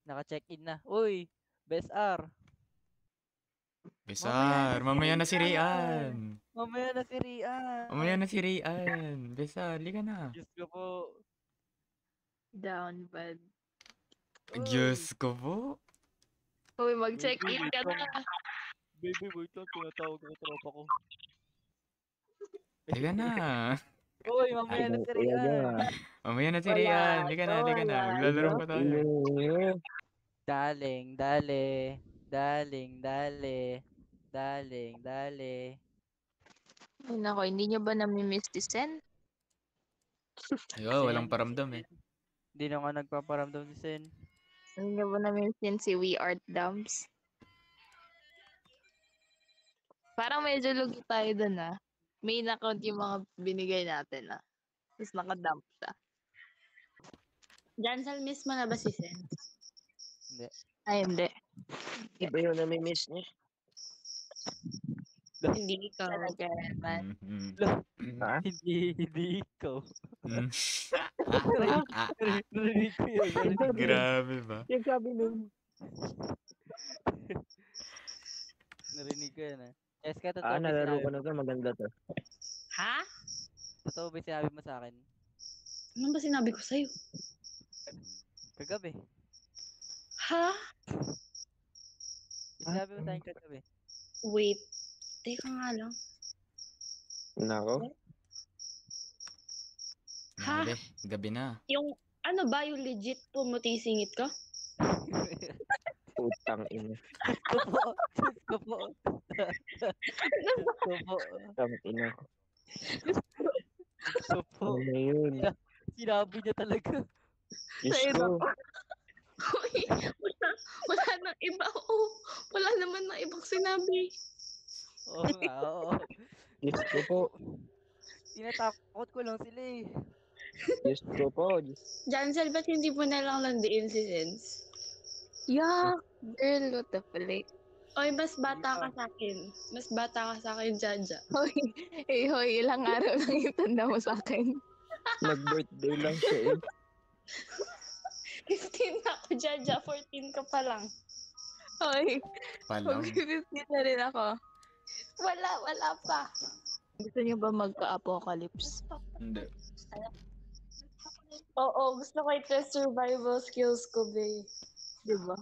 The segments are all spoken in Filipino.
Naka-check-in na. Uy, Best R. Mamaya na Besar, si mamaya na si Rian. Rian. Mamaya na si Mamaya Rian. na si Rian. Besar, halika na. Diyos ko po. Down bad. Diyos Uy, ko po. Uy, baby, mag-check-in wait ka na. lang. Baby, wait lang. Tinatawag ako tropa ko. Halika na. Uy, mamaya na si Rian. Mamaya na si Wala. Rian. Halika na, halika na. Wala. Maglalaro pa tayo. Daling, dale. Daling, dale. Daling, dale. Ay, nako, hindi nyo ba nami-miss si Sen? Ayo, walang paramdam eh. Hindi na nga nagpaparamdam si Sen. Hindi nyo ba nami-miss yun si We Art Dumps? Parang medyo lugi tayo dun Main account yung mga binigay natin Tapos nakadump siya. Jansel, miss mo na ba si Sen? Hindi. Ay, hindi. Iba yung nami-miss niya. Hindi ikaw. Talaga naman. Mhm. Ha? Hindi ikaw. Mm. Narinig ko yun. Narinig ko yun. Grabe ba? Yung sabi nun. Narinig ko yun Eska, totoo ba Nalaro sinabi ko mo? na to. Maganda to. Ha? Totoo ba sinabi mo sa akin? Ano ba sinabi ko sa'yo? Kagabi. Ha? Sinabi mo sa akin kagabi. Wait. Teka nga lang. Nako. Ha? Grabe, gabi na. Yung, ano ba, yung legit pumutisingit ka? Putang ina. Diyos ko po. Diyos ko po. Putang ina. Diyos ko po. Ano yun? Sinabi niya talaga. Diyos Sa iba ko. pa. Uy, wala nang iba. Wala naman na ibang sinabi. Oo nga, oo. Diyos ko po. Tinatakot ko lang sila eh. Diyos ko po. Jansel, ba't hindi mo na lang landiin si Sens? Yeah, girl, what the fuck? Oy, mas bata ka sa akin. Mas bata ka sa akin, Jaja. Hoy, hoy, ilang araw lang yung tanda mo sa akin. Nag-birthday lang siya eh. 15 na ako, Jaja. 14 ka pa lang. Hoy, Palang. mag-15 na rin ako. Wala pa. Gusto niyo ba magka-apocalypse? Hindi. Oo, gusto ko i-test survival skills ko, babe. Diba?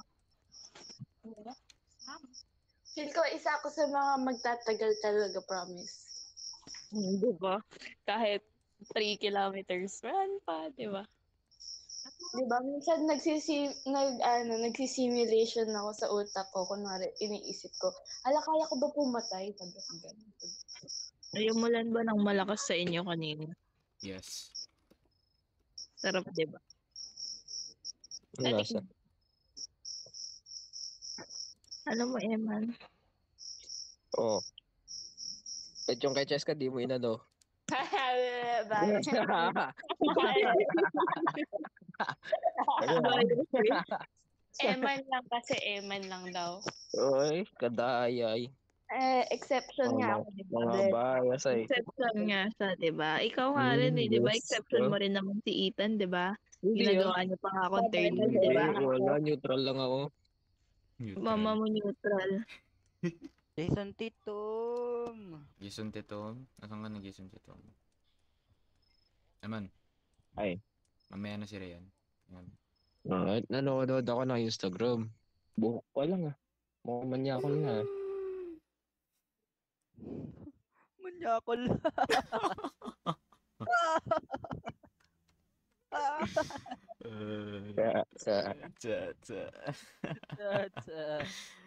Feel ko isa ako sa mga magtatagal talaga, promise. Diba? Kahit 3 kilometers run pa, diba? Diba? Minsan nagsisimulation ako sa utak ko. Kunwari, iniisip ko, kaya ko ba pumatay? Sabi ko ganun. Ay, umulan ba ng malakas sa inyo kanina? Yes. Sarap, diba? Wala sa. Alam mo, Eman, Oo. At yung kay Cheska, di mo inano. Bakit? Eman lang kasi Eman lang daw. Oy, kadayay. Exception nga ako, diba? Mga bias ay. exception nga siya, diba? Ikaw nga rin eh, diba? Yes. Exception mo rin naman si Ethan, diba? Hindi Ginagawa niyo pa nga akong turn, Hindi, diba? wala. Neutral lang ako. Mama mo neutral. Jason Titom. Jason Titom. Nasaan ka na Jason Titom? Naman. Ay. Mamaya na si Rian. Ayan. Nanonood ako ng Instagram. Buhok pa lang Mukhang manyakol na. Manyakol. Tsa. That's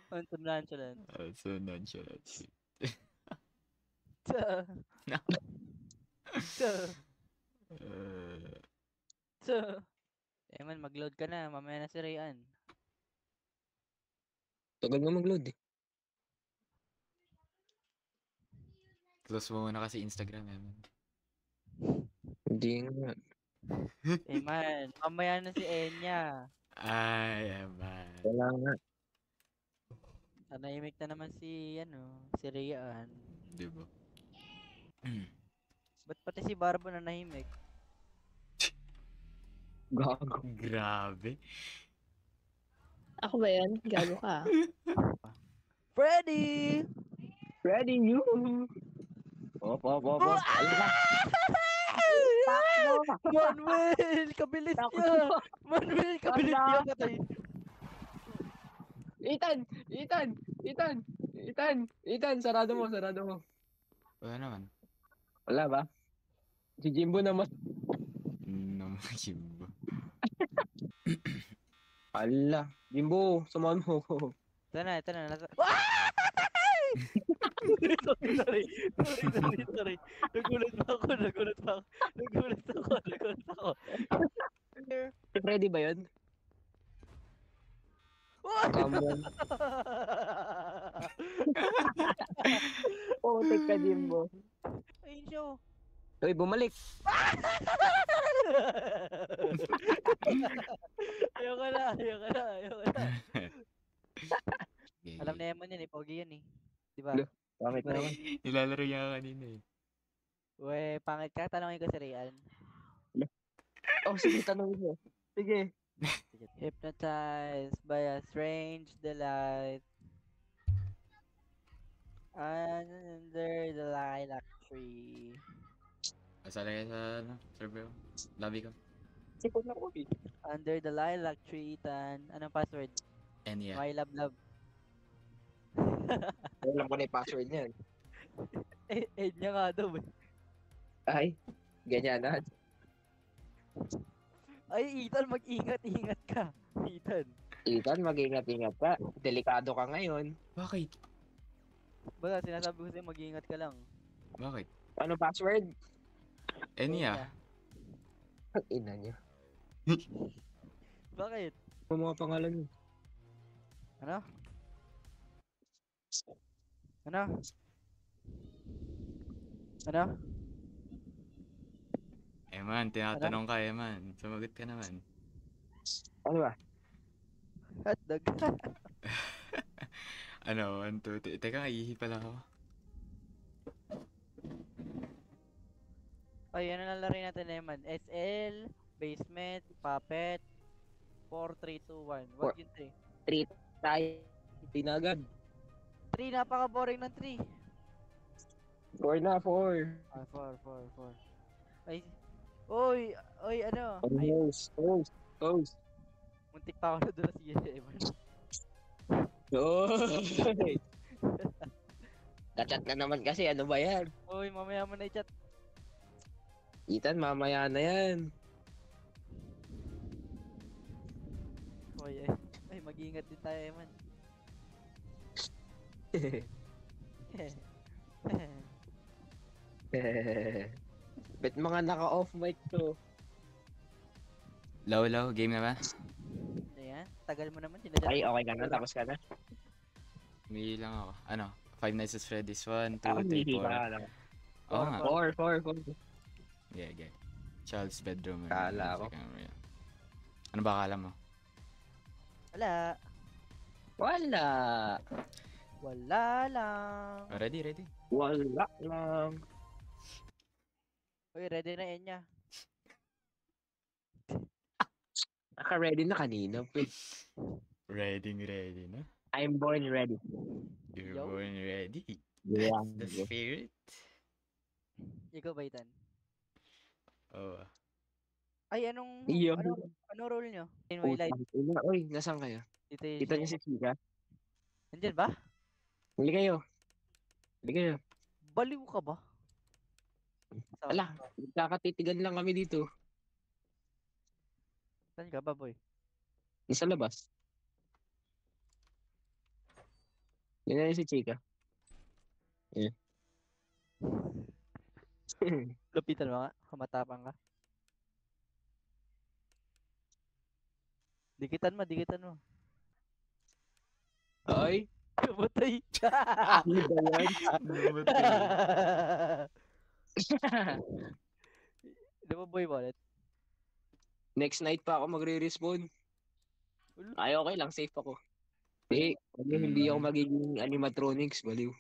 quantum nonchalant. So nonchalant shit. Tuh. Tuh. Eman, mag-load ka na. Mamaya na si Rayan. Tagal nga mag-load eh. Close mo muna kasi Instagram Eman. Hindi nga. Eman, mamaya na si Enya. Ay, Eman. Wala nga. Nanahimik na naman si Rayan. Di ba? Ba't pati si Barbo na nahimik? Gago. Grabe. Ako ba yan? Gago ka. Freddy! Ready, you! Op. Alam na. Takbo! Manuel! Kabilis Takbo! niya! Manuel! Kabilis Ala! niya! Patay! Ethan, sarado mo. Wala naman. Wala ba? Si Jimbo naman. Naman Jimbo. Ala, Jimbo, samahan mo ko. Ito na. Sorry. Nagulat ako. Ready ba yun? Come on. Putik ka, Jimbo. Ayun siya. Uy, bumalik. Ayoko na. Okay. Alam na Eman yan eh. Pogi yan eh. Diba? Lo. Bakit naman? Nilalaro niya kanina eh. Uwe, pangit ka. Tanongin ko si Rian. Oh, sige, tanongin mo. Sige. Hypnotized by a strange delight under the lilac tree. Asala kayo sa server ko. Lobby ko. Sipon na ko, eh. Under the lilac tree, Ethan. Anong password? And yeah. My love. Alam ko na yung password niyan. Niya nga daw eh. Ay, ganyan na. Ay, Ethan, mag-ingat ka. Ethan, mag-ingat-ingat ka. Delikado ka ngayon. Bakit? Baka sinasabi ko sa'yo, mag-ingat ka lang. Bakit? Ano password? And yeah. Ang ina niya. Bakit? Ano mga pangalan niyo? Ano? Eman, tinatanong ka Eman. Sumagot ka naman. Ano ba? Hotdog. Ano, 1, 2, 3. Teka, ihi pala ako. Ay, ano na laro natin, Eman? SL, Basement, Puppet, 4, 3, 2, 1. Wag yung 3. 3 tayo. Tinagad. 3, napaka-boring ng 3. 4 na, 4. Ah, 4. Ay, oy, ano? Ay, Host. muntik pa ako na doon si Eman. Oy! Kachat na naman kasi, ano ba yan? Oy, mamaya mo na i-chat. Ethan, mamaya na yan. Oy, ay, mag-iingat din tayo, Eman. Bet mga naka-off mic to. Low, game na ba? Ayan, tagal mo naman, sinadya. Ay, okay ka na, tapos ka na. May lang ako. Ano? Five Nights at Freddy's 1, 2, Ako, 3, hindi 4. ka lang. Oo nga. 4. Yeah. Child's bedroom. Kala ko. Ano ba akala mo? Wala lang. Ready? Wala lang. Uy, ready na Enya. Naka-ready na kanina, pe. Ready na? I'm born ready. You're Yo. born ready. Yeah. The spirit. Ikaw ba, Ethan? Oh. Ay, anong Iyo. role nyo? In my life. Uy, nasaan kayo? Dito yung Kita niyo si Chika? Nandyan ba? Huli kayo. Baliw ka ba? Ala, nagkakatitigan lang kami dito. Saan ka ba, boy? Sa labas. Yan na yung si Chika. Yeah. Lupitan mo nga. Kamatapang ka. Dikitan mo. Ay, Kamatay. ano ba yan? Di ba, boy, wallet? Next night pa ako magre-respawn. Ay, okay lang. Safe ako. Hindi ako magiging animatronics. Baliw.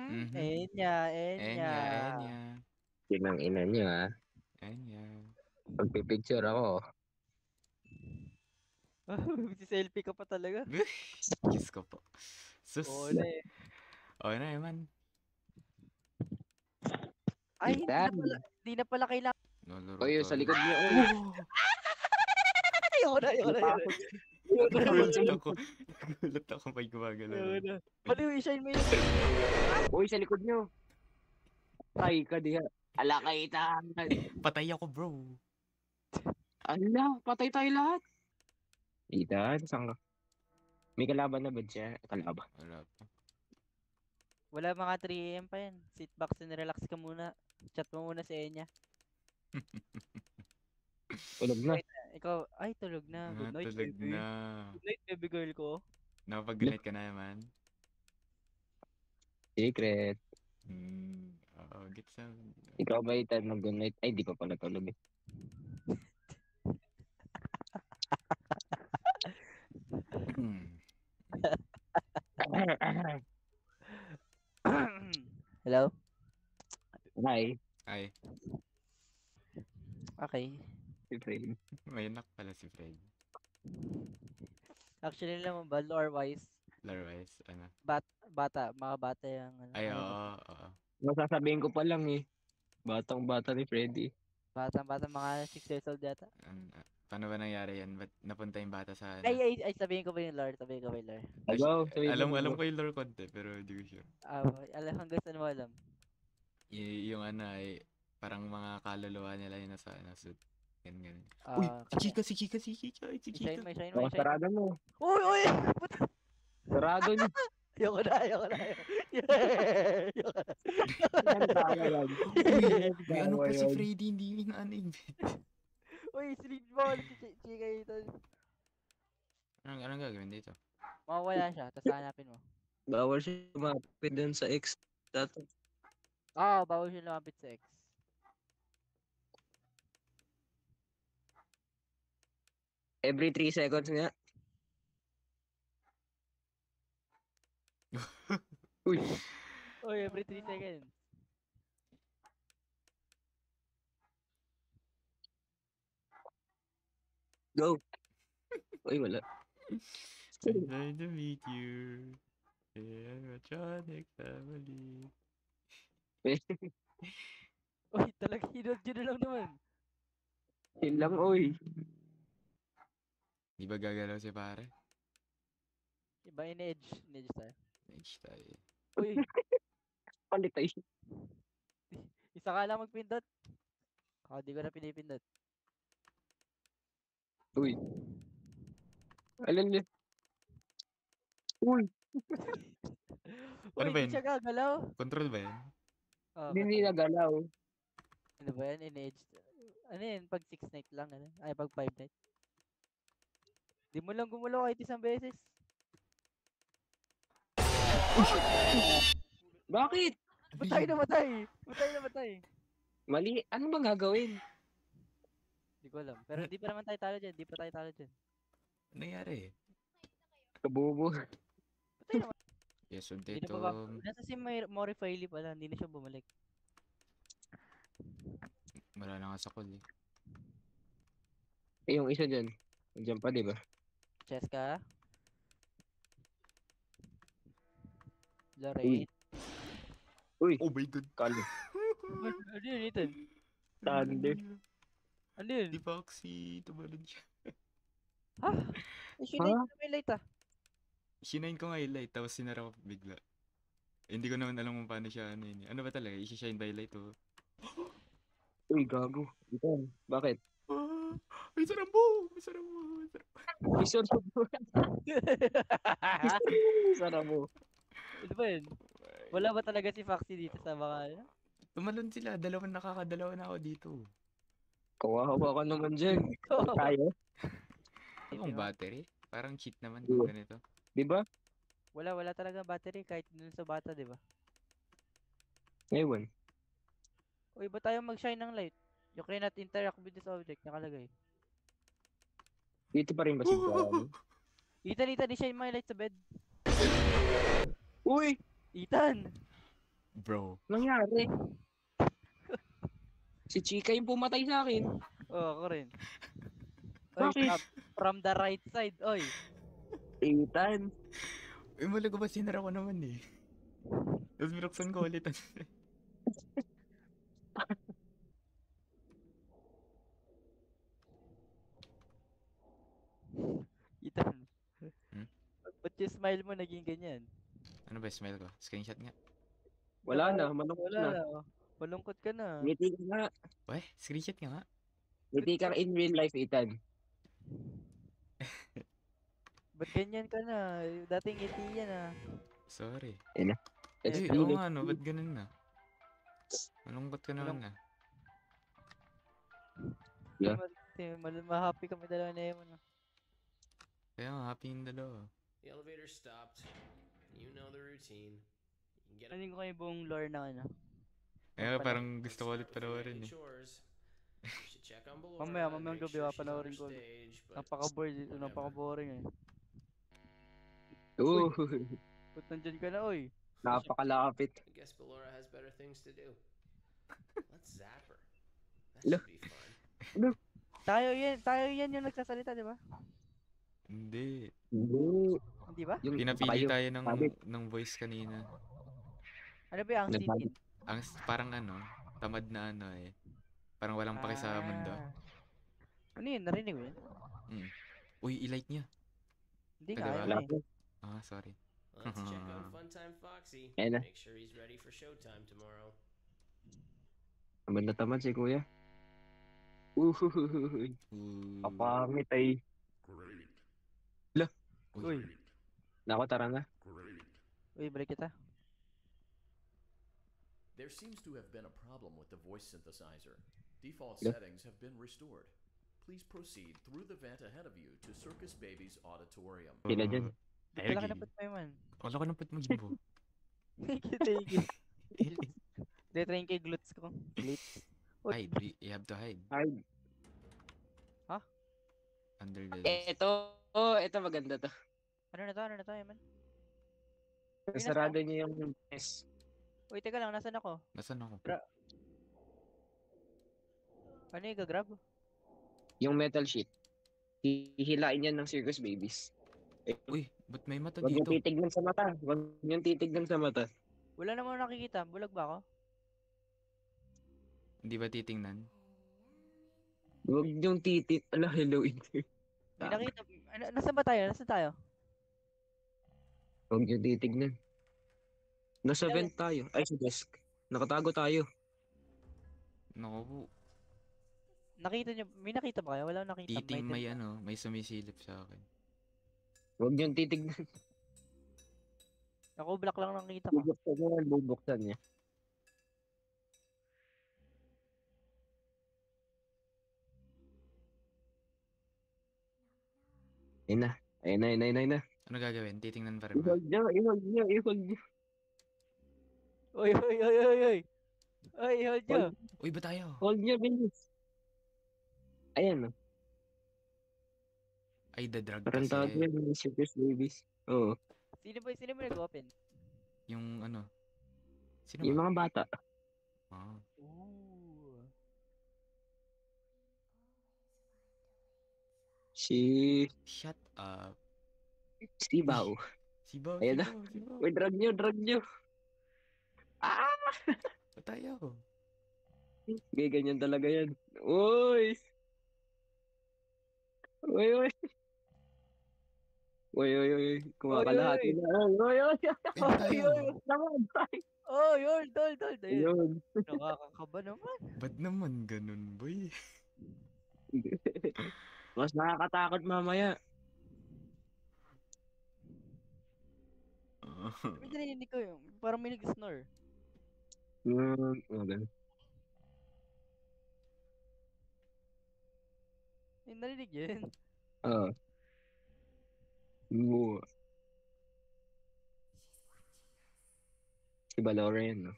Enya. Yun ang ina niyo, ha? Enya. Pagpipicture ako. Si selfie ka pa talaga. Kiss ko po. Sus. Oo na eh. Okay na man. Ay, hindi na Itan. pala, hindi na pala kailangan. Nalaro Oy, sa tayo. likod niyo. Oy. Ayoko na. Natakot. Nagulat ako. Nagulat ako may gumagalaw. Ayoko na. Mali, i-shine mo yun. Uy, sa likod niyo. Ay, ka diha. Ala ka Itan. Patay ako, bro. Ala, patay tayo lahat. Itan, saan ka? May kalaban na ba siya? Kalaban. Wala pa. Wala mga 3 AM pa yan. Sit back and relax ka muna. Chat mo muna si Enya. Tulog na. Ikaw, ay tulog na. Good night, Tulog baby. na. Good night, baby girl ko. Nakapag-good night ka na naman. Secret. Oo, get some. Ikaw ba Itan mag-good night? Ay, di pa pala tulog eh. Hello? Hi. Ay, Okay. Si Fred. may anak pala si Fred. Actually naman ba, lore-wise, Larwise, ano? mga bata yung ano. Ay, ano, oo. Masasabihin ko pa lang eh. Batang bata ni Freddy. Bata, mga 6 years old yata. Paano ba nangyari yan? Ba't napunta yung bata sa ano? Ay, sabihin ko ba yung lore? Sabihin ko ba yung lore? Hello, sabihin mo, Alam bro. ko yung lore konti, pero hindi ko sure. Alam, hanggang saan mo alam? Yung ano ay, parang mga kaluluwa nila yun nasa suit. Ganun. Ah, Uy, kasi- si Chika. Shine mo, shine Oh, mo, shine. sarado mo. Uy! Sarado niyo. Ayoko na. Ayoko na. Yan tayo lang. May ano pa si Freddy, hindi yung ano yung Uy, sleep ball. Chika ito. Anong gagawin dito? Mawawala siya, tapos hanapin mo. Bawal siya lumapit dun sa ex. Dati. Bawal siya lumapit sa ex. Every 3 seconds nga. Uy. Uy, every 3 seconds. Go. Uy, wala. Nice to meet you. Animatronic family. Uy, talaga hinod yun na lang naman. Yun lang, uy. Di ba gagalaw si pare? Iba in-edge. In-edge tayo. Next tayo. Uy, Palit tayo. isa ka lang magpindot. Di ko na pinipindot. Uy. Alam niyo. Uy. Uy, Ano ba hindi yun? siya gagalaw. Control ba yan? Hindi nagalaw. Ano ba yan? In-edge. Ano yun? Pag 6 night lang. Ano? Ay, pag 5 night. Di mo lang gumulaw kahit isang beses. Bakit? Matay na matay! Matay na matay! Mali. Ano bang gagawin? Hindi ko alam. Pero hindi pa naman tayo talo dyan. Hindi pa tayo talo dyan. Ano nangyari? Kabubo. Matay naman. Yes, Hindi na dito. ba nasa si Morifily pala. Hindi na siya bumalik. Wala na nga sa call eh. Eh, yung isa dyan. Diyan pa, di ba? Cheska. Lorraine. Uy. Oh my god. Kalo. Ano yun, Ethan? Thunder. Ano yun? Di Foxy, tumalon siya. Ha? Ay, sinay Ha? na may light ah. Shinain ko nga yung light, tapos sinara ko bigla. Hindi ko naman alam kung paano siya ano yun. Ano ba talaga? Isi-shine by light oh. Uy, gago. Ito. Bakit? Ah, may sarabo! May sarabo! May sarabo! May sarabo. May sarabo. Ano ba yun? Wala ba talaga si Foxy dito sa mga ano? Tumalon sila. Nakakadalawa na ako dito. Kawawa ka naman dyan. Tayo. Ano bang battery? Parang cheat naman Oo. kung ganito. Di ba? Wala talaga battery kahit dun sa bata, di ba? Ewan. Uy, ba tayo mag-shine ng light? You cannot interact with this object, nakalagay. Dito pa rin ba si Brian? Ethan, i-shine my light sa bed. Uy! Ethan! Bro. Nangyari. Si Chika yung pumatay sa akin. Oo, ako rin. Oy, Bakit? from the right side, oy. Ethan. Uy, malaga ba sinara ko naman eh. Tapos binuksan ko ulit. Ethan. Hmm? Ba't yung smile mo naging ganyan? Ano ba smile ko? Screenshot nga. Wala na, malungkot Wala na. na. Malungkot ka na. Ngiti ka nga. Weh, screenshot nga nga. Ngiti ka in real life, Ethan. Ba't ganyan ka na? Dating ngiti yan ah. Sorry. Let's Eh, be, oo let's nga no, be. ba't ganun na? Malungkot ka naman na. Yeah. Ma-happy kami dalawa na yun. Kaya nga, happy yung dalawa. The elevator stopped. You know the routine. You can get Ano ko yung buong lore ng ano? Kaya Pala- parang gusto ko ulit panoorin eh. Mamayang gabi panoorin ko ulit. Napaka-boring eh. Oo. Ba't nandyan ka na oy? Napakalapit. I guess Ballora has better things to do. Let's zap her. Look. That should be fun. Tayo yan yung nagsasalita, di ba? Hindi. Hindi. Hindi ba? Yung Pinapili kayo, tayo sabi, ng voice kanina. Ano ba yung Nagbago. sitin? Parang ano, tamad na ano eh. Parang walang paki sa mundo. Ano yun? Narinig mo yun? Uy, i-light niya. Hindi Ah, nga, diba? ayun eh. Wala po. Ah, sorry. Let's check on Funtime Foxy. Ayan na. Make sure he's ready for showtime tomorrow. Tamad na tamad si kuya. Uhuhuhuy. Ooh. Kapangit ay. Uy, Nako, tara na. uy, balik kita. There seems to have been a problem with the voice synthesizer. Default Yeah. settings have been restored. Please proceed through the vent ahead of you to Circus Baby's auditorium. Sila dyan. Ba't Ay, wala ka lagi. napot pa yun man? Wala ko napot mo, Jimbo. Thank you. Detrain kay glutes ko. Glutes. Hide. You have to hide. Ay, Under the desk. ito maganda to. Ano na to? Ano na to, man? Sarado niyo yung mess. Uy, teka lang, nasan ako? Nasaan ako? Ano yung gagrab? Yung metal sheet. Hihilain yan ng Circus Babies. Uy, ba't may mata Huwag yung dito? titignan sa mata. Huwag yung titignan sa mata. Wala namang nakikita. Bulag ba ako? Hindi ba titingnan? Huwag yung titit. Ala, hello, Inter. May nakita. Nasaan ba tayo? Nasaan tayo? Huwag yung titignan. Nasa Dali. vent tayo. Ay, sa desk. Nakatago tayo. Naku po. Nakita nyo? May nakita ba kayo? Wala akong nakita. Titing may ano, may sumisilip sa akin. Huwag yung titignan. Ako black lang nakita ko. Bubuksan niya. Bubuksan niya. Ayun na. Ayun na, ayun na, ayun na. Ano gagawin? Titingnan pa rin ba? I-hold niyo, i-hold niyo, i-hold niyo. Uy, uy, uy, uy, uy. Uy, hold nyo. Uy, ba tayo? Hold niyo, bilis. Ayan, no. Ay, the drug Tarantado kasi. yan, mga Circus Babies. Oo. Sino ba nag-open? Yung ano. Sino Yung ba? mga bata. Ah. Ooh. Si Shut up. Bao. Sibaw, Ayan na. sibaw, sibaw. Uy, drag niyo, drag niyo. Ah! Ba tayo? Gay, ganyan talaga yan. Uy! Uy, uy. Uy, uy, uy. Kumakalahati na. Uy, uy, uy. Ba tayo? Naman, ay. Oh, hold. Ayun. Ayun. Nakakakaba naman. Ba't naman ganun, boy? Mas nakakatakot mamaya. May narinig ko yung parang may nag-snore. Okay. May narinig yun. Oo. Si Balora yan, no?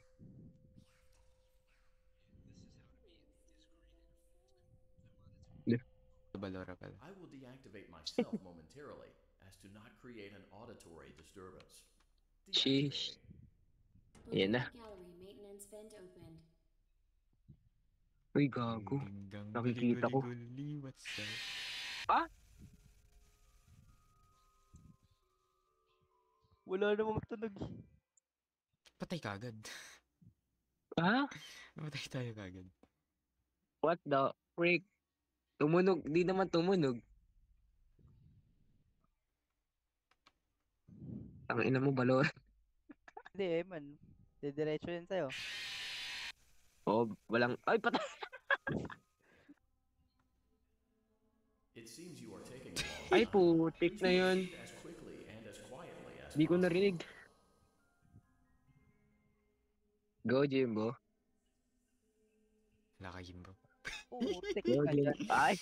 Balora pala. I will deactivate myself momentarily as to not create an auditory disturbance. Sheesh. Deactivating. Yan na. Gallery maintenance vent opened. Uy, gago. Hanggang Nakikita ko. guli-guli-guli, what's up? Wala namang tunog. Patay ka agad. Ha? Namatay tayo kagad. What the freak? Tumunog. Di naman tumunog. Ang ina mo, balor. Hindi eh, man. Didiretso yun sa'yo. Oh, walang... Ay, patay! It seems you are taking a long Ay, time. putik Please na yun. proceed as quickly and as quietly as Di ko possible. narinig. Go, Jimbo. Wala ka, Jimbo. Putik Go, ka Jimbo. dyan. Ay,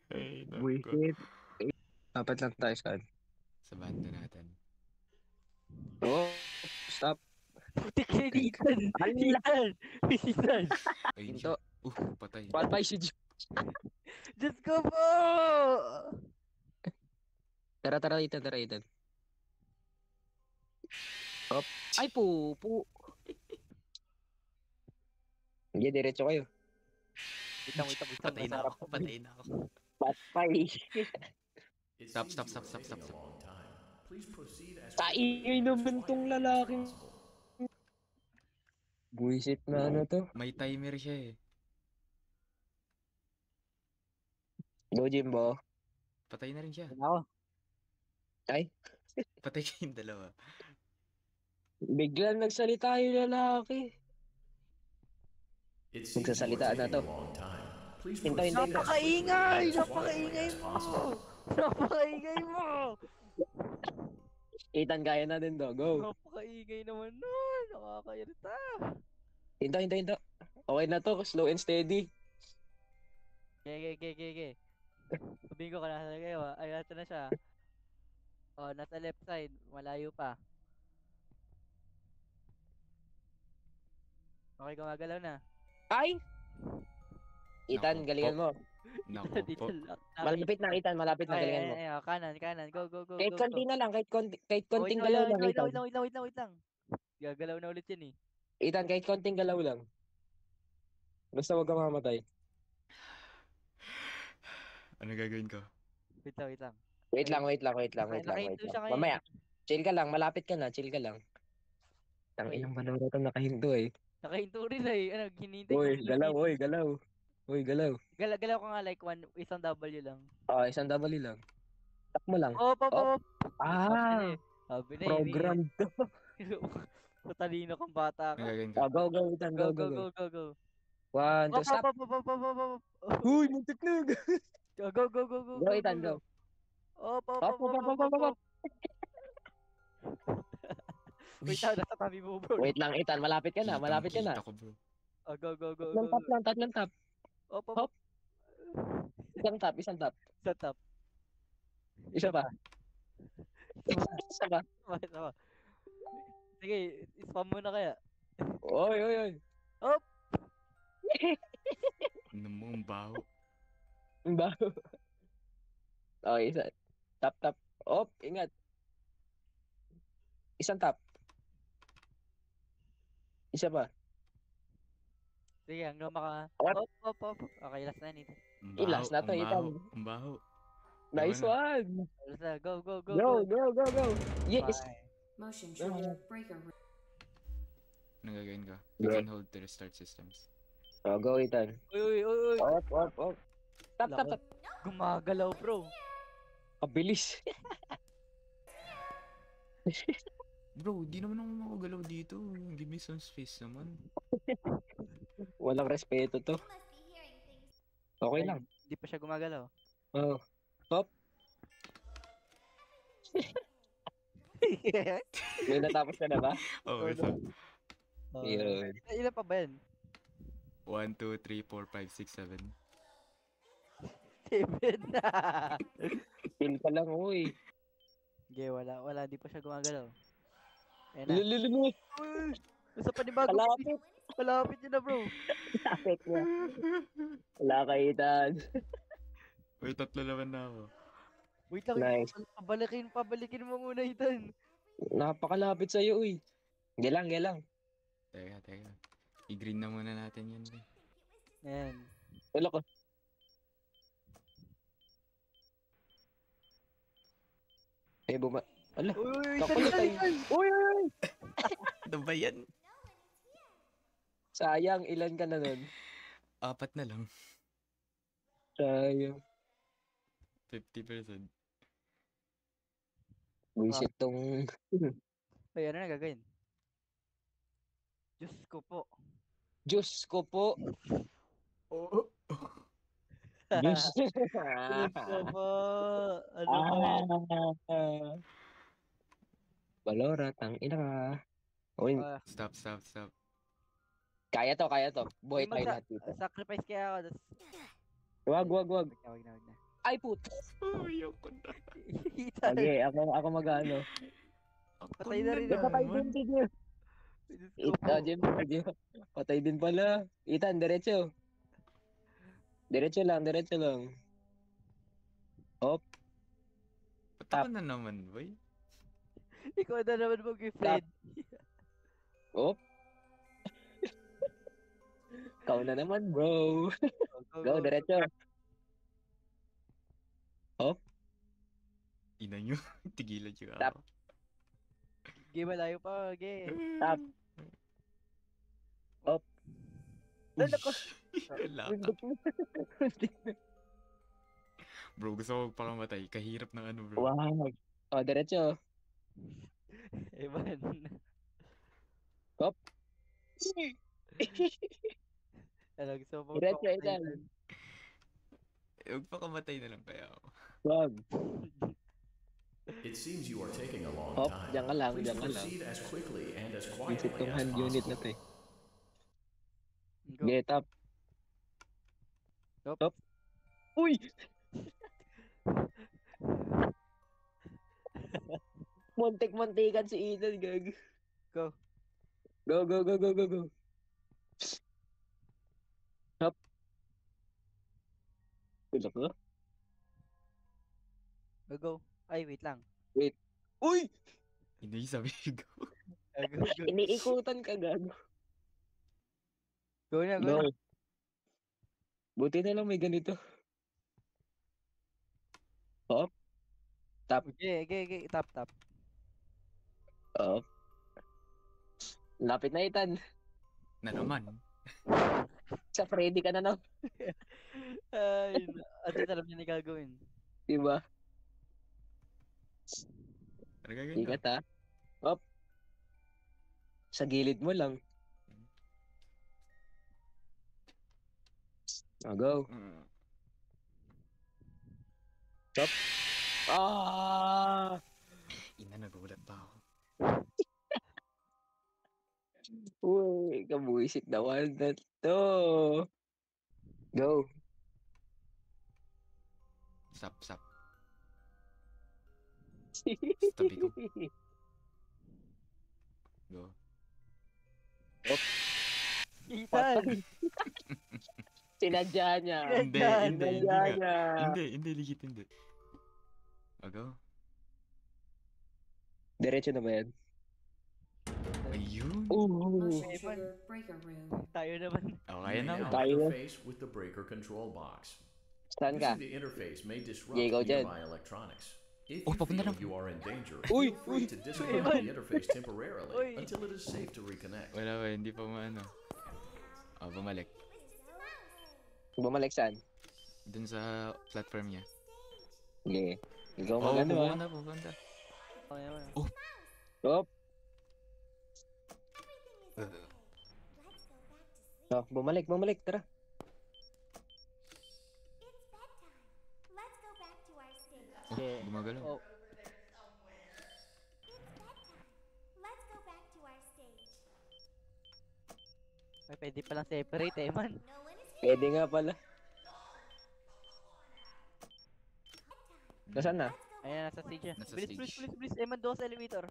Ay, nako. buisit. Dapat lang tayo saan. Sa banda natin. Oh, stop. Putik ka Ethan. Ala! Ethan. Ethan. Ay, Hinto. patay. Patay si Jimbo. Diyos ko po! Tara, tara, Ethan, tara, Ethan. Op. Ay, pupu. Hindi, diretso kayo. Wait lang. Patay na ako. Patay. It Stop, seems stop, you stop, are stop, taking stop, a stop. long time. Please proceed as Kaingay quickly and naman as tong quietly as lalaking. possible. Buisit na ano to. May timer siya eh. Go, Jimbo. Patay na rin siya. Yan ako. Ay, Patay kayong dalawa. biglang nagsalita yung lalaki. It seems you are Nagsasalitaan na taking to. a long time. Please Hinto, proceed hinto, as hinto. quickly Napakaingay! and as quietly Napakaingay as mo! possible. Napakaingay mo! Ethan, kaya na din to. Go. Napakaingay naman nun! Nakakairita! Hinto, hinto, hinto. Okay na to. Slow and steady. Okay. Sabihin ko ka nasa kayo ah. Ay, nasa na siya. Oh, nasa left side. Malayo pa. Okay, gumagalaw na. Ay! Ethan, Naku galingan mo. Naku Dito po. lang. Malapit na, Ethan. Malapit na. Okay, Galingan mo. kanan. Go. Kahit konti na lang. Kahit Oh, konting galaw lang, wait Ethan. lang. Gagalaw na ulit yun eh. Ethan, kahit konting galaw lang. Basta huwag ka mamatay. Ano gagawin ko? Wait lang. Wait lang. Nakahinto siya ngayon. Mamaya. Chill ka lang. Malapit ka na. Chill ka lang. Tang Uy. inang balaro to nakahinto eh. Nakahinto rin eh. Ano, hinihintay ko. Uy, galaw. Uy, galaw. Galaw ko nga like isang W lang. Oh, isang W lang. Tak mo lang. Oh, pop. Ah, Sabi na program to. Matalino kang bata Ano ka. gagawin ko? Oh, go, Ethan. Go. Go. 1, 2, stop. Pop. Uy, muntik na. Go. Go, Ethan, go. Oh, pop. Up. Wait lang, nasa tabi mo bro. Wait lang, Ethan. Malapit ka na. Kita ko, bro. Oh, go. Tatlong tap. Oh, pop. Hop. Isang tap. Sa top. Isa pa. Sama. Sige, spam mo na kaya. Oy. Hop. Ano mo, ang baho. Ang baho. Okay, isa. Tap. Op, ingat. Isang tap. Isa pa. Sige, hanggang maka... What? Hop. Okay, last na nito. Ang Ilas na to, ang Ethan. baho, ang baho. Nice Ewan one. Last na, go. Go. Yes. Bye. Motion trigger breaker. Ano gagawin ko? Go. You can hold to restart systems. Oh, go, Ethan. Uy. Op. Tap. Gumagalaw bro. Kabilis. Bro, di naman ako makagalaw dito. Give me some space naman. Walang respeto to. Okay lang. Di pa siya gumagalaw. Oh. Hop. May natapos ka na ba? Oh, Oh, ito. Yun. Ilan pa ba yan? 1, 2, 3, 4, 5, 6, 7. 7 na. Chill ka lang, uy. Okay, wala. Di pa siya gumagalaw. Ayan na. Lulululu. Uy, nasa panibago. Kalapit. Malapit yun na bro. Kapit niya. Wala ka, Ethan. Uy, 3 naman na ako. Wait lang. Nice. Pabalikin mo muna Ethan. Napakalapit sa'yo, uy. Gelang. Teka. I-green na muna natin yan. Ayan. Wala ko. Ala, Uy, kakulit ay. Uy! Ano ba yan? Sayang, ilan ka na nun? 4 na lang. Sayang. 50%. Buisit tong... Ay, ano na gagawin? Diyos ko po. Diyos ko po. Oo. Diyos. Diyos ko po. Ano ba yan? Balora, tang ina ka. Uy, Ah, Stop. kaya to. Buhay tayo lahat dito. sacrifice kaya ako. Wag. Wag na. Ay, put. Ayoko na. Ethan, Sige, ako mag-ano. patay na rin. Patay din, sige. Diyos ko po. Jim. Patay din pala. Ethan, diretso. Diretso lang. Ba't ako na naman, boy? Ikaw na naman mag-friend. Op. Ikaw na naman, bro. Go, diretso. Ina nyo. Tigilan nyo Stop. ako. Game malayo pa, game. Stop. Op. Ano ko? Wala ka. Bro, gusto ko magpakamatay. Kahirap ng ano, bro. Wow. O, diretso. Evan. Ano, gusto mo Diretso, magpapatay Ethan. na? Magpakamatay na lang kaya ako. Wag. It seems you are taking a long Hop, time. diyan ka lang, Please diyan ka lang. proceed as quickly and as Visit quietly tong as hand unit na possible. to eh. Go. Get up. Up. Up. Uy! Muntik-muntikan si Ethan, gag. Go. Go. Up. Tulak ka? Go. Ay, wait lang. Uy! Hindi sabi ko. Go. Iniikutan ka, gago. Go na. Go. Buti na lang may ganito. Up. Okay. Tap. Up. Lapit na, Ethan. Na naman. Sa Freddy ka na, no? Ay, at alam niya na gagawin. Diba? Ano gagawin Ingat, ha? Up. Sa gilid mo lang. Go. Stop. Ina, nagulat pa ako. Uy, kabuisit naman na to. Go. Stop. Tabi ko. Go. Ethan! Sinadya niya. Hindi Sinadya nga. niya. Hindi, legit hindi. Go. Diretso na ba yan? Ayun. Motion Evan. trigger breaker room. Tayo naman. Oh, You kaya may na. now Tayo. interface with the breaker control box. Saan ka? Using the interface may disrupt Yeah, go dyan. nearby electronics. If Oh, you papunta feel lang. you are in danger, Uy, feel free to disconnect Evan. the interface temporarily Uy. until it is safe to reconnect. Wala, hindi pa maano. Oh, bumalik. Bumalik saan? Dun sa platform niya. Sige. Ikaw Oh, magano ha? pupunta. Okay naman. Stop. Oh, bumalik. Tara. Oh, Okay. gumagalaw. Oh, ay, pwede palang separate eh, man. Pwede nga pala. Nasaan na? Ayan, nasa stage yan. Nasa Bilis. stage. Eman, doon sa elevator.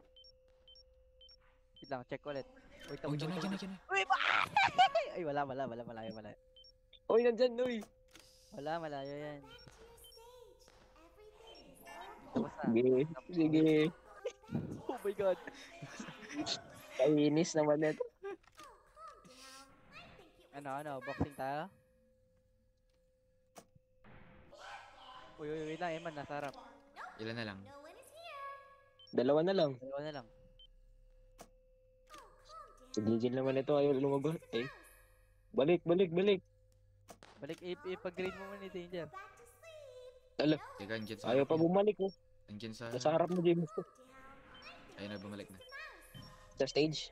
Wait lang, check ulit. Wait Oh, lang. dyan na. Uy, ay, wala. Malayo. Uy, nandyan, uy. Wala, malayo yan. Tapos na. Sige. Oh my God. Kainis naman ito. Ano, boxing tayo? Uy, wait lang, Eman, nasa harap. Ilan na lang? Dalawa na lang. Dalawa na lang. Si Gigil naman ito, ayaw lumabas. Eh. Balik. Balik, ipag-grade mo man ni Danger. Teka, andyan sa Ayaw harap pa yan. bumalik oh. Andyan sa Nasa harap mo, James. Ayun na, bumalik na. Sa stage.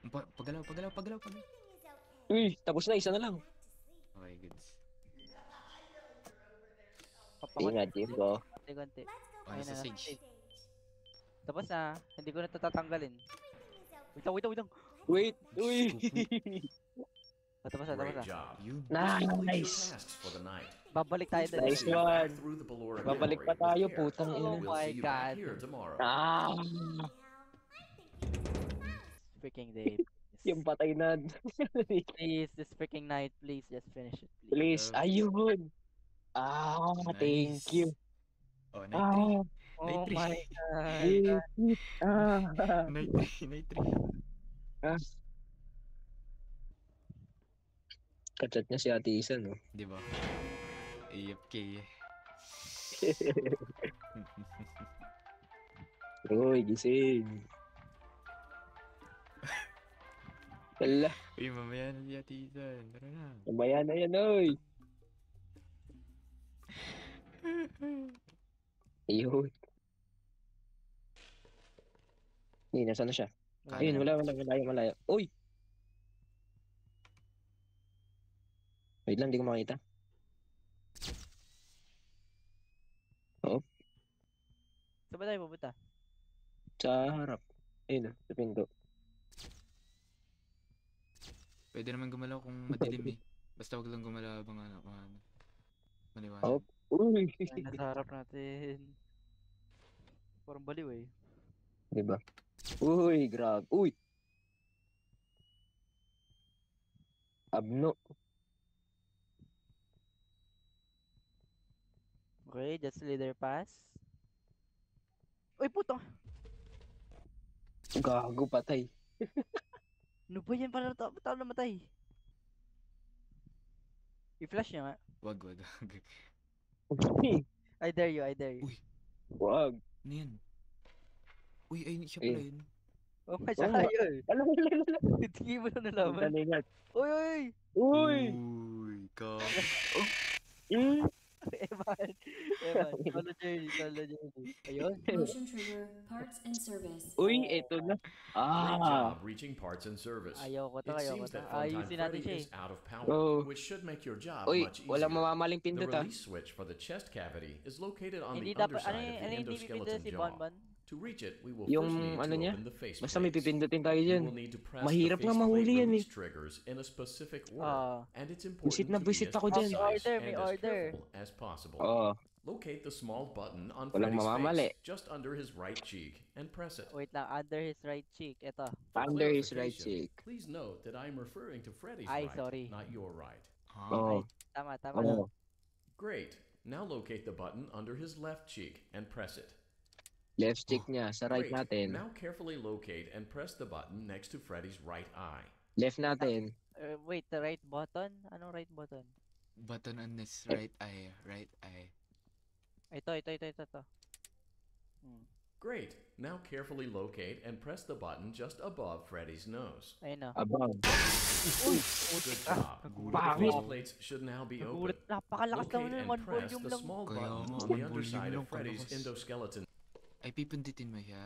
Pagalaw. Uy, tapos na, isa na lang. Okay, goods. Ingat, James. Oh. Konti-konti. Oh, Ayun nasa na, stage. Tapos na, hindi ko na ito tatanggalin. Wait lang. Wait, uy. Tapos Great na. job. Yun. Complete your Nice. tasks for the night. Babalik tayo doon. Nice We'll see you back one. through the Ballora Babalik Gallery pa tayo, with care. putang ina. Oh We'll my see you back God. here tomorrow. Ah, Freaking day. yung patay na. Please, this freaking night, please, just finish it, please. Please, ayun. Ah, thank Nice. you. Oh, night 3. Ah, Oh three. my God. wait. Ah, Night 3. kachat niya si Ate Isa, no? Di ba? AFK. Uy, gising. Wala, Uy, mamaya na si Ate Ethan. Tara na. namaya na yan, oy. Ayun. Hindi, nasaan na siya? Ayun, malayo. Uy! Wait lang, di ko makita. Saan ba tayo pupunta? Sa harap. Ayun, sa pinto. Pwede naman gumalaw kung madilim eh. Basta wag lang gumalaw habang maliwanag. Oh. Uy! Ay, nasa harap natin. Parang baliw eh. Diba? Uy, grabe. Uy! Abno. Okay, just leader pass. Uy, puto! Gago, patay. Ano ba yan? Paano namatay? I-flash niya nga. Wag. I dare you. Uy. Wag. Ano yan? Uy, ayun siya pala yun. Oh my Oh, God, yun. Alam. Tingin mo na nalaman. Talingat. Uy! Uy! Uy, ka. Mm. Evan. Solo journey. Ayun. Motion trigger, parts and service. Uy, eto na. Great Ah. job reaching parts and service. Ayoko It to. seems that Ayusin Funtime natin Freddy siya is eh. out of power, Oh. which should make your job Uy, much walang easier. mamamaling The pindot ah. release switch for the chest cavity is located on Hindi the dapat, underside of ano the yung hindi pipindutin endoskeleton si jaw. Bonbon? To reach it, we will Yung first need ano to niya, open the face basta may plates. pipindutin tayo You dyan. will need to press Mahirap the nga faceplate mahuli yan release eh. triggers in a specific order, and it's Visit important na to be visit as ako dyan. precise May and as order. careful as possible. Oo. Locate the small button on Walang Freddy's mamamali. face, just under his right cheek, and press it. Wait lang, under his right cheek. Ito. For Under his right clarification, cheek. Please note that I'm referring to Freddy's Ay, right, sorry. not your right. Oo. Tama. Oo. Great. Now locate the button under his left cheek and press it. Left cheek niya, sa right Great. natin. Now carefully locate and press the button next to Freddy's right eye. Left natin. Wait, the right button? Anong right button? Button on his right eye. Ito. Great. Now carefully locate and press the button just above Freddy's nose. Ayun na. Abang. Good job. Pangit. The faceplates should now be open. Nagulat. Napakalakas Locate naman and one press volume the lang. small Kaya button nga, on one the volume underside lang of Freddy's kalakas. endoskeleton. Ay, pipindutin mo siya.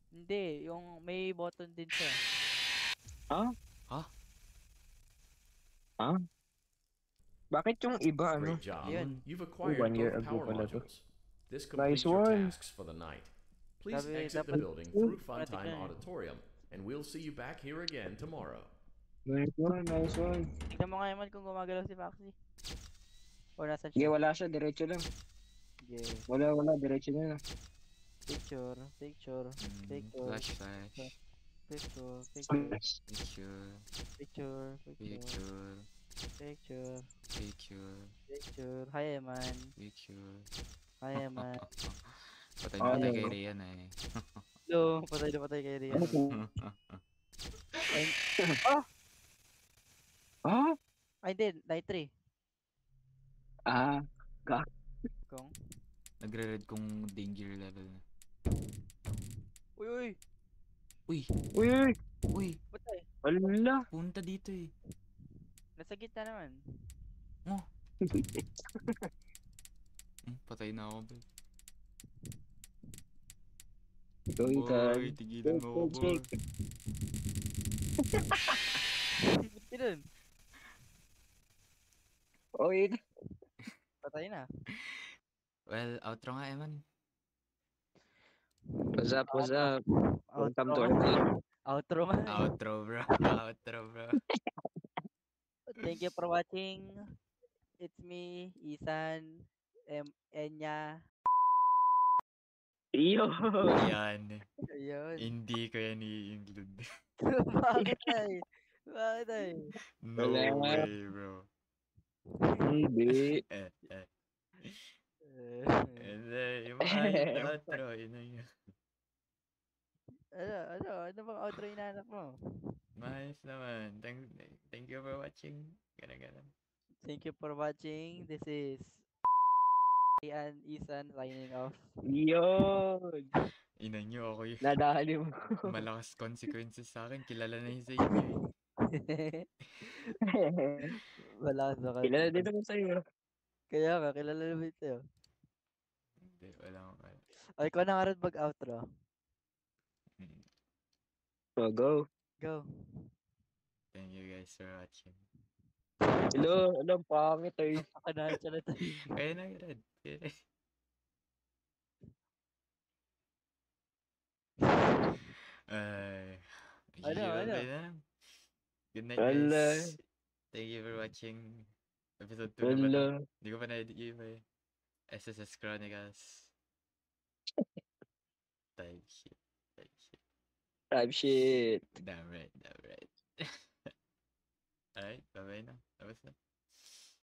Hindi, yung may button din siya. Bakit yung iba, ano? Great job. Yun. You've acquired 1 year both ago power pala to. modules. This completes Nice your one. tasks for the night. Please Sabi, exit the dapat- building through Parating Funtime na eh. Auditorium, and we'll see you back here again tomorrow. Nice one. Tignan mo nga naman kung gumagalaw si Foxy. O nasan Sige, siya? wala siya, diretso lang. Sige. Wala, diretso na lang. Picture. Flash. Picture. Hi, Eman. Patay Ah, na no. kay Rian eh. Hello. Patay kay Rian. Ah? Ay, hindi. Night 3. Ah, Kung. Nagre-red kung danger level na. Uy, uy. Uy! Uy, uy. Uy! Patay. Ala. Punta dito eh. Nasa gitna naman. Oh! Patay na ako, boy. Go, Ethan. Boy, tigilan mo ako, boy. Shake. Ba't ganun? Oh, Ethan. Patay na. Well, outro nga, Eman. What's up, what's up? Welcome to Outro our nga. team. Outro nga. Outro, bro. Outro, bro. Thank you for watching. It's me, Isan, Enya. Iyo. Yan. Ayun. Hindi ko yan i-include. Bakit ay? Bakit ay? No Wala. way, bro. Hindi. Hindi. Yung maayos na outro. Yun na yun. Ano bang outro inaanap mo? Maayos naman. Thank you for watching. Ganun. Thank you for watching. This is and Isan signing off. Yun. Ina nyo, ako yung Nadali mo. malakas consequences sa akin. Kilala na yun sa inyo eh. Wala sa Kilala din naman sa'yo. Kaya nga, kilala naman ito. Hindi, wala akong kaya. Ay, ikaw na nga rin mag-outro. So, go. Go. Thank you guys for watching. Hello, anong pangit eh. Pakanahan siya na tayo. Kaya na, Red. Kaya na. Ay, Ano? okay na lang. Good night, Wala. guys. Thank you for watching episode 2 na ba to? Hello. Hindi ko pa na-edit yun eh. SSS Chronicles. Type shit. Type shit. Damn right. Alright, bye-bye na. Tapos na.